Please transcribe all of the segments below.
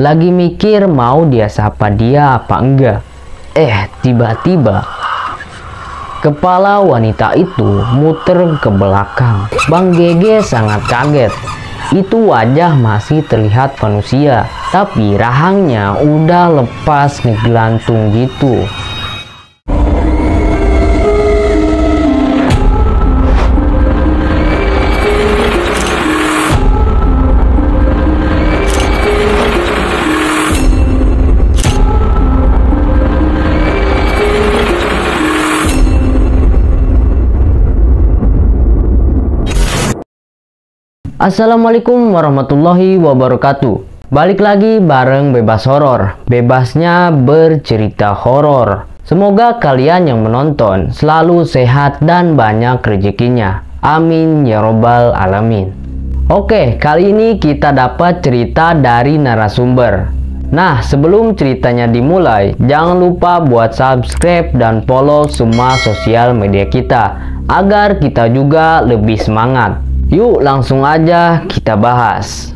Lagi mikir mau dia sapa dia apa enggak. Tiba-tiba kepala wanita itu muter ke belakang. Bang Gege sangat kaget. Itu wajah masih terlihat manusia, tapi rahangnya udah lepas ngegelantung gitu. Assalamualaikum warahmatullahi wabarakatuh. Balik lagi bareng Bebas Horor. Bebasnya bercerita horor. Semoga kalian yang menonton selalu sehat dan banyak rezekinya. Amin ya robbal alamin. Oke, kali ini kita dapat cerita dari narasumber. Nah, sebelum ceritanya dimulai, jangan lupa buat subscribe dan follow semua sosial media kita agar kita juga lebih semangat. Yuk langsung aja kita bahas.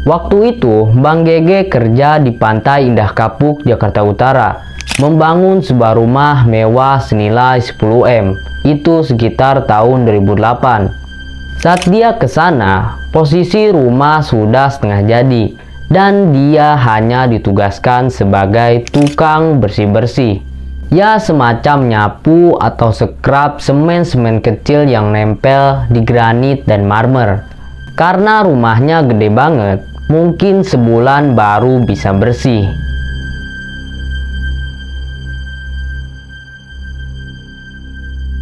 Waktu itu Bang Gege kerja di Pantai Indah Kapuk, Jakarta Utara, membangun sebuah rumah mewah senilai 10M. Itu sekitar tahun 2008. Saat dia ke sana, posisi rumah sudah setengah jadi dan dia hanya ditugaskan sebagai tukang bersih-bersih. Ya, semacam nyapu atau scrub semen-semen kecil yang nempel di granit dan marmer. Karena rumahnya gede banget, mungkin sebulan baru bisa bersih.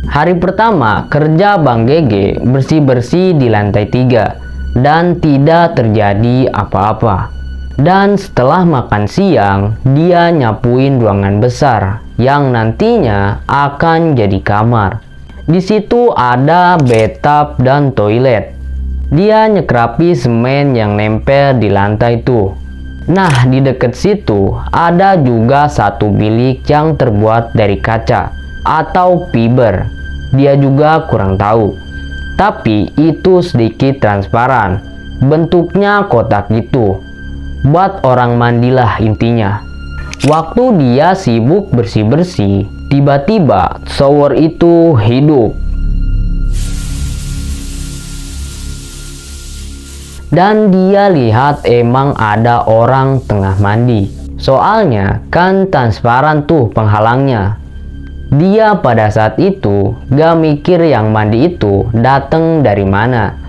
Hari pertama kerja Bang Gege bersih-bersih di lantai 3 dan tidak terjadi apa-apa. Dan setelah makan siang, dia nyapuin ruangan besar yang nantinya akan jadi kamar. Di situ ada bathtub dan toilet. Dia nyekrapi semen yang nempel di lantai itu. Nah, di dekat situ ada juga satu bilik yang terbuat dari kaca atau fiber. Dia juga kurang tahu. Tapi itu sedikit transparan. Bentuknya kotak gitu. Buat orang mandilah intinya. Waktu dia sibuk bersih-bersih, tiba-tiba shower itu hidup. Dan dia lihat emang ada orang tengah mandi. Soalnya kan transparan tuh penghalangnya. Dia pada saat itu gak mikir yang mandi itu datang dari mana.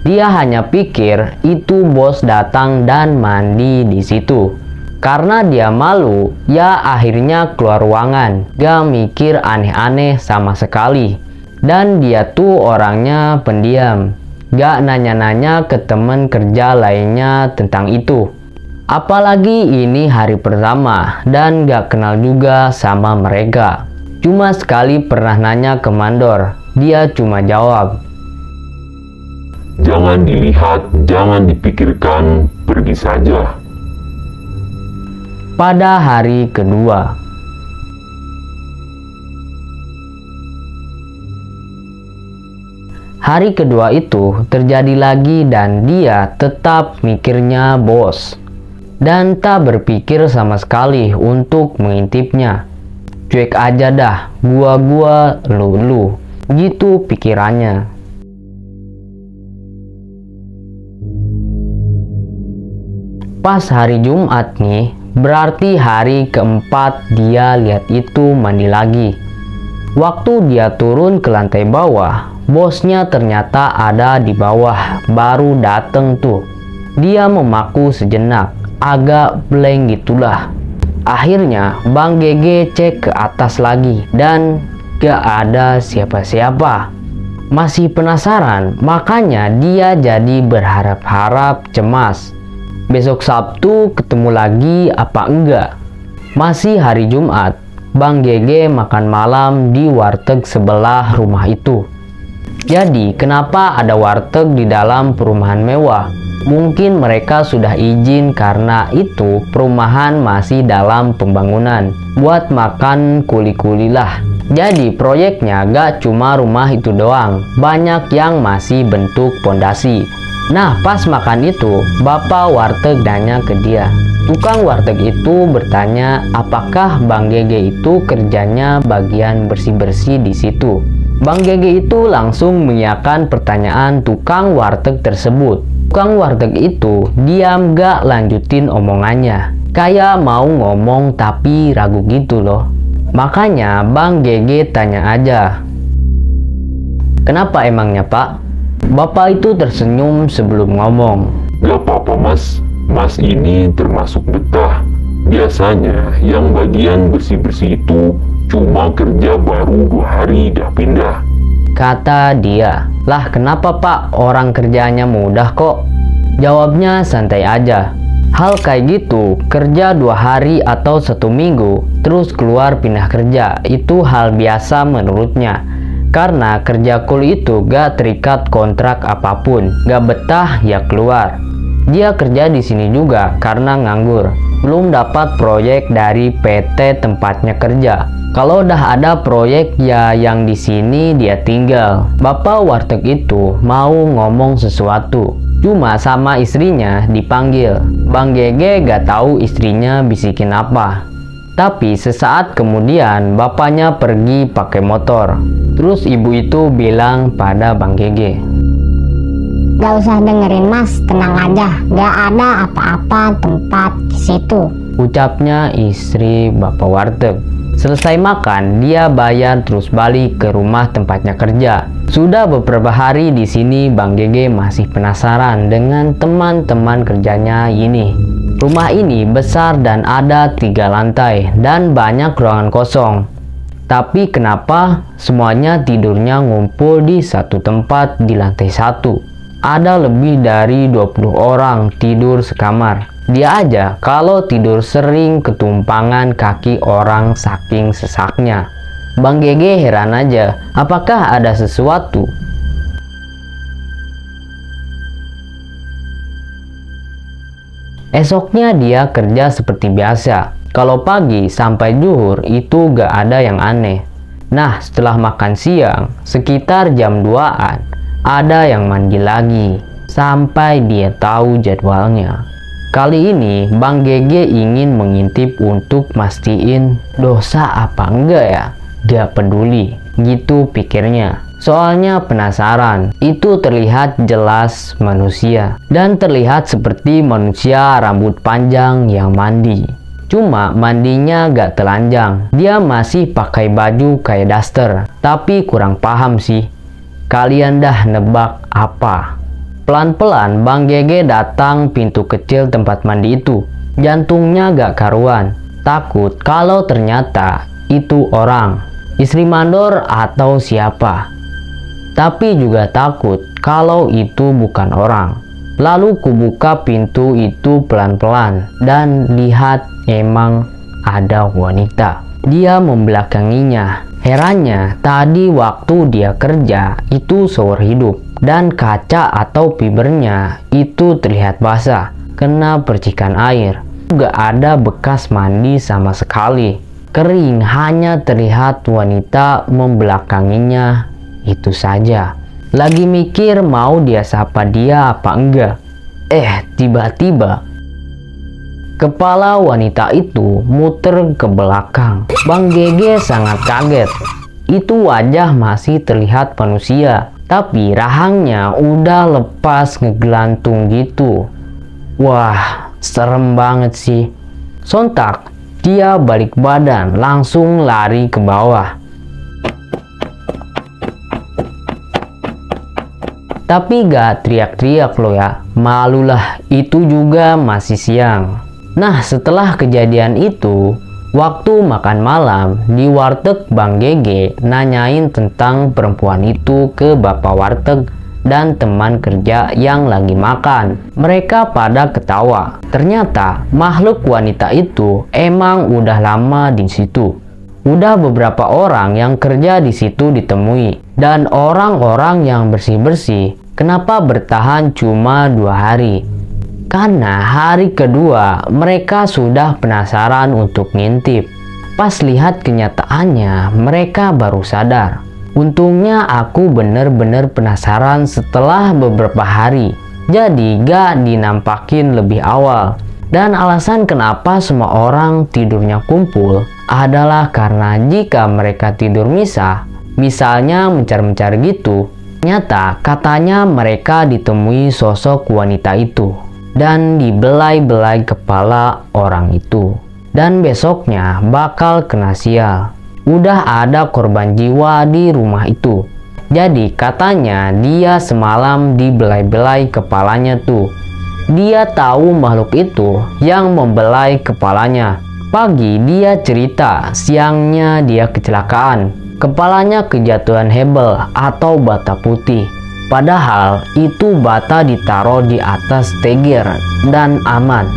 Dia hanya pikir itu bos datang dan mandi di situ. Karena dia malu, ya akhirnya keluar ruangan. Gak mikir aneh-aneh sama sekali. Dan dia tuh orangnya pendiam. Gak nanya-nanya ke temen kerja lainnya tentang itu. Apalagi ini hari pertama dan gak kenal juga sama mereka. Cuma sekali pernah nanya ke mandor. Dia cuma jawab, "Jangan dilihat, jangan dipikirkan, pergi saja." Pada hari kedua, itu terjadi lagi dan dia tetap mikirnya bos. Dan tak berpikir sama sekali untuk mengintipnya. Cuek aja dah, gua lu. Gitu pikirannya. Pas hari Jumat nih, berarti hari keempat dia lihat itu mandi lagi. Waktu dia turun ke lantai bawah, bosnya ternyata ada di bawah, baru dateng tuh. Dia memaku sejenak, agak blank gitulah. Akhirnya Bang Gege cek ke atas lagi dan gak ada siapa-siapa. Masih penasaran, makanya dia jadi berharap-harap cemas. Besok Sabtu ketemu lagi apa enggak? Masih hari Jumat, Bang Gege makan malam di warteg sebelah rumah itu. Jadi kenapa ada warteg di dalam perumahan mewah? Mungkin mereka sudah izin karena itu perumahan masih dalam pembangunan. Buat makan kuli-kuli lah. Jadi proyeknya gak cuma rumah itu doang, banyak yang masih bentuk pondasi. Nah pas makan itu, bapak warteg nanya ke dia. Tukang warteg itu bertanya apakah Bang Gege itu kerjanya bagian bersih-bersih di situ. Bang Gege itu langsung mengiyakan pertanyaan tukang warteg tersebut. Tukang warteg itu diam gak lanjutin omongannya. Kayak mau ngomong tapi ragu gitu loh. Makanya Bang Gege tanya aja. Kenapa emangnya Pak? Bapak itu tersenyum sebelum ngomong. Gak apa-apa mas, mas ini termasuk betah. Biasanya yang bagian bersih-bersih itu cuma kerja baru 2 hari dah pindah. Kata dia. Lah kenapa Pak? Orang kerjanya mudah kok. Jawabnya santai aja. Hal kayak gitu, kerja 2 hari atau 1 minggu, terus keluar pindah kerja, itu hal biasa menurutnya. Karena kerja cool itu gak terikat kontrak apapun, gak betah ya keluar. Dia kerja di sini juga karena nganggur, belum dapat proyek dari PT tempatnya kerja. Kalau udah ada proyek ya yang di sini dia tinggal. Bapak warteg itu mau ngomong sesuatu, cuma sama istrinya dipanggil. Bang Gege gak tahu istrinya bisikin apa. Tapi sesaat kemudian bapaknya pergi pakai motor. Terus ibu itu bilang pada Bang Gege, "Gak usah dengerin mas, tenang aja. Gak ada apa-apa tempat di situ," ucapnya istri bapak warteg. Selesai makan, dia bayar terus balik ke rumah tempatnya kerja. Sudah beberapa hari di sini, Bang Gege masih penasaran dengan teman-teman kerjanya ini. Rumah ini besar dan ada 3 lantai dan banyak ruangan kosong. Tapi kenapa semuanya tidurnya ngumpul di satu tempat di lantai 1? Ada lebih dari 20 orang tidur sekamar. Dia aja kalau tidur sering ketumpangan kaki orang saking sesaknya. Bang Gege heran aja, apakah ada sesuatu? Esoknya dia kerja seperti biasa. Kalau pagi sampai zuhur itu gak ada yang aneh. Nah setelah makan siang, sekitar jam 2-an, ada yang mandi lagi. Sampai dia tahu jadwalnya. Kali ini Bang Gege ingin mengintip untuk mastiin dosa apa enggak ya. Gak peduli, gitu pikirnya. Soalnya penasaran, itu terlihat jelas manusia. Dan terlihat seperti manusia rambut panjang yang mandi. Cuma mandinya gak telanjang. Dia masih pakai baju kayak daster. Tapi kurang paham sih. Kalian dah nebak apa? Pelan-pelan Bang Gege datang pintu kecil tempat mandi itu. Jantungnya gak karuan. Takut kalau ternyata itu orang. Istri mandor atau siapa. Tapi juga takut kalau itu bukan orang. Lalu kubuka pintu itu pelan-pelan. Dan lihat emang ada wanita. Dia membelakanginya. Herannya tadi waktu dia kerja itu seumur hidup. Dan kaca atau fibernya itu terlihat basah, kena percikan air. Gak ada bekas mandi sama sekali. Kering, hanya terlihat wanita membelakanginya. Itu saja. Lagi mikir mau dia sapa dia apa enggak. Tiba-tiba kepala wanita itu muter ke belakang. Bang Gege sangat kaget. Itu wajah masih terlihat manusia. Tapi rahangnya udah lepas ngegelantung gitu. Wah, serem banget sih. Sontak, dia balik badan langsung lari ke bawah. Tapi gak teriak-teriak loh ya. Malulah, itu juga masih siang. Nah, setelah kejadian itu, waktu makan malam di warteg Bang Gege nanyain tentang perempuan itu ke bapak warteg dan teman kerja yang lagi makan. Mereka pada ketawa. Ternyata makhluk wanita itu emang udah lama di situ. Udah beberapa orang yang kerja di situ ditemui. Dan orang-orang yang bersih-bersih kenapa bertahan cuma 2 hari? Karena hari kedua mereka sudah penasaran untuk ngintip. Pas lihat kenyataannya, mereka baru sadar. Untungnya aku bener-bener penasaran setelah beberapa hari. Jadi gak dinampakin lebih awal. Dan alasan kenapa semua orang tidurnya kumpul adalah karena jika mereka tidur misah, misalnya mencar-mencar gitu, nyata katanya mereka ditemui sosok wanita itu dan dibelai-belai kepala orang itu. Dan besoknya bakal kena sial. Udah ada korban jiwa di rumah itu. Jadi katanya dia semalam dibelai-belai kepalanya tuh. Dia tahu makhluk itu yang membelai kepalanya. Pagi dia cerita, siangnya dia kecelakaan. Kepalanya kejatuhan hebel atau bata putih. Padahal itu bata ditaruh di atas teger dan aman.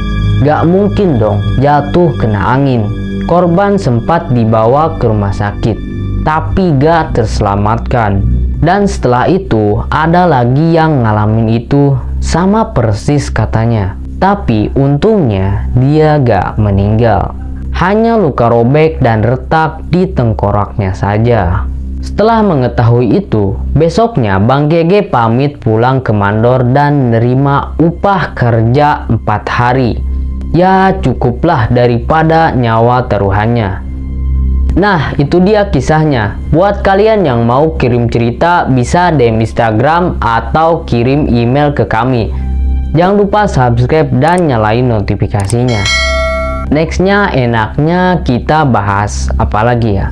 Gak mungkin dong jatuh kena angin. Korban sempat dibawa ke rumah sakit, tapi gak terselamatkan. Dan setelah itu ada lagi yang ngalamin itu sama persis katanya. Tapi untungnya dia gak meninggal. Hanya luka robek dan retak di tengkoraknya saja. Setelah mengetahui itu, besoknya Bang Gege pamit pulang ke mandor dan menerima upah kerja 4 hari. Ya cukuplah daripada nyawa taruhannya. Nah itu dia kisahnya. Buat kalian yang mau kirim cerita bisa DM Instagram atau kirim email ke kami. Jangan lupa subscribe dan nyalain notifikasinya. Nextnya enaknya kita bahas apa lagi ya?